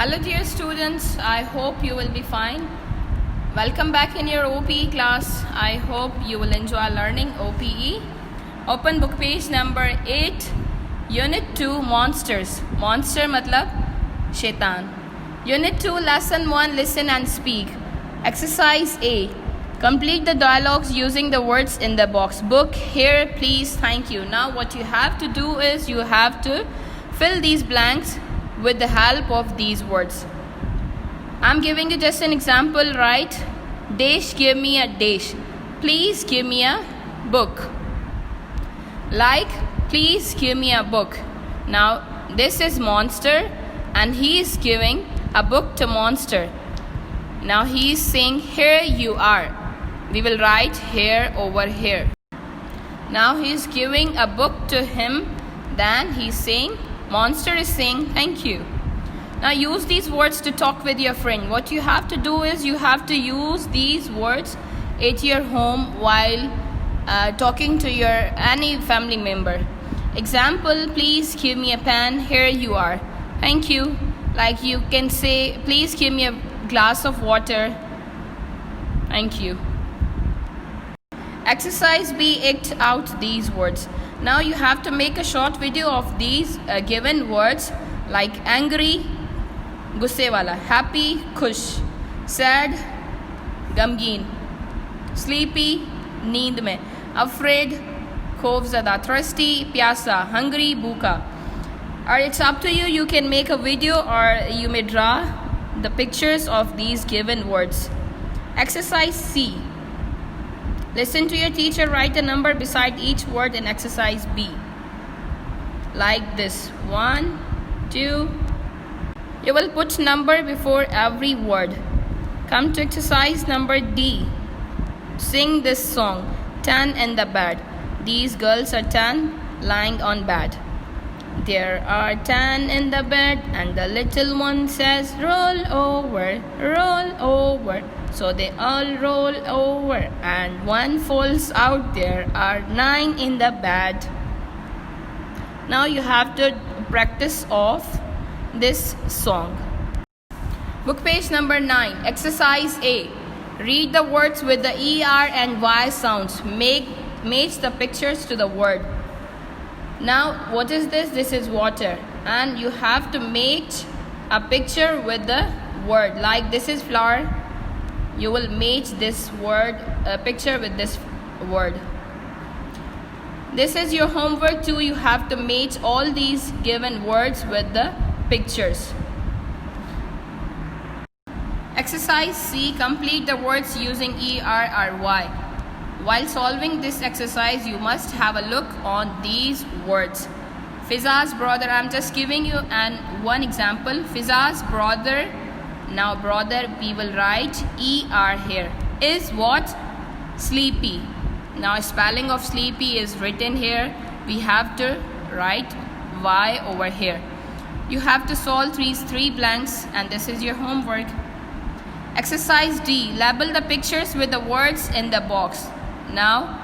Hello dear students, I hope you will be fine. Welcome back in your OPE class. I hope you will enjoy learning OPE. Open book page number 8, Unit 2, Monsters. Monster matlab shaitan. Unit 2, Lesson 1, Listen and Speak. Exercise A. Complete the dialogues using the words in the box. Book, here, please, thank you. Now what you have to do is you have to fill these blanks with the help of these words. I'm giving you just an example, right? Dash, give me a dash. Please give me a book. Like, please give me a book. Now this is monster and he is giving a book to monster. Now he is saying, here you are. We will write here over here. Now he is giving a book to him. Then he is saying, monster is saying thank you. Now use these words to talk with your friend. What you have to do is you have to use these words at your home while talking to your any family member. Example, please give me a pen. Here you are. Thank you. Like you can say, please give me a glass of water. Thank you. Exercise B, act out these words. Now you have to make a short video of these given words like angry, gusse wala, happy, khush, sad, gamgeen, sleepy, neend mein, afraid, khaufzada, thirsty, pyasa, hungry, bhuka. Or it's up to you. You can make a video or you may draw the pictures of these given words. Exercise C. Listen to your teacher, write a number beside each word in exercise B. Like this, 1, 2. You will put number before every word. Come to exercise number D. Sing this song, 10 in the bed. These girls are 10 lying on bed. There are 10 in the bed and the little one says, roll over, roll over. So they all roll over and one falls out. There are 9 in the bed. Now you have to practice off this song. Book page number 9. Exercise A. Read the words with the ER and Y sounds. Match the pictures to the word. Now what is this? This is water and you have to match a picture with the word. Like this is flower. You will match this word picture with this word. This is your homework too. You have to match all these given words with the pictures. Exercise C. Complete the words using ER or Y. While solving this exercise, you must have a look on these words. Fiza's brother. I'm just giving you one example. Fiza's brother. Now brother, we will write ER here. Is what? Sleepy. Now spelling of sleepy is written here. We have to write Y over here. You have to solve these 3 blanks and this is your homework. Exercise D. Label the pictures with the words in the box. Now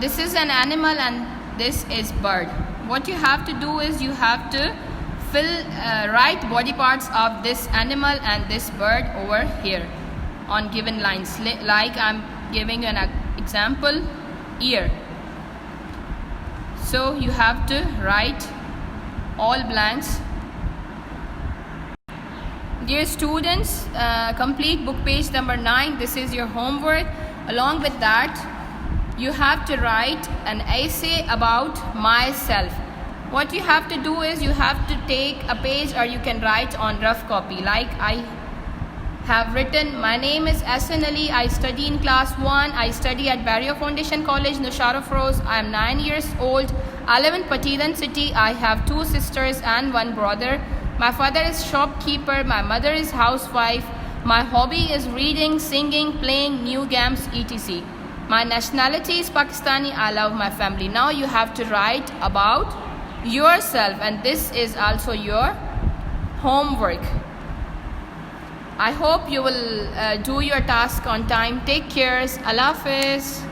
this is an animal and this is bird. What you have to do is you have to write body parts of this animal and this bird over here on given lines. Like I'm giving you an example, ear. So you have to write all blanks. Dear students, complete book page number 9. This is your homework. Along with that, you have to write an essay about myself. What you have to do is you have to take a page or you can write on rough copy. Like I have written, my name is SN Ali. I study in class 1. I study at Barrio Foundation College, Nushara Feroz. I am 9 years old. I live in Patidan city. I have 2 sisters and 1 brother. My father is shopkeeper. My mother is housewife. My hobby is reading, singing, playing new games, etc. My nationality is Pakistani. I love my family. Now you have to write about yourself and this is also your homework. I hope you will do your task on time. Take care. Allah Hafiz.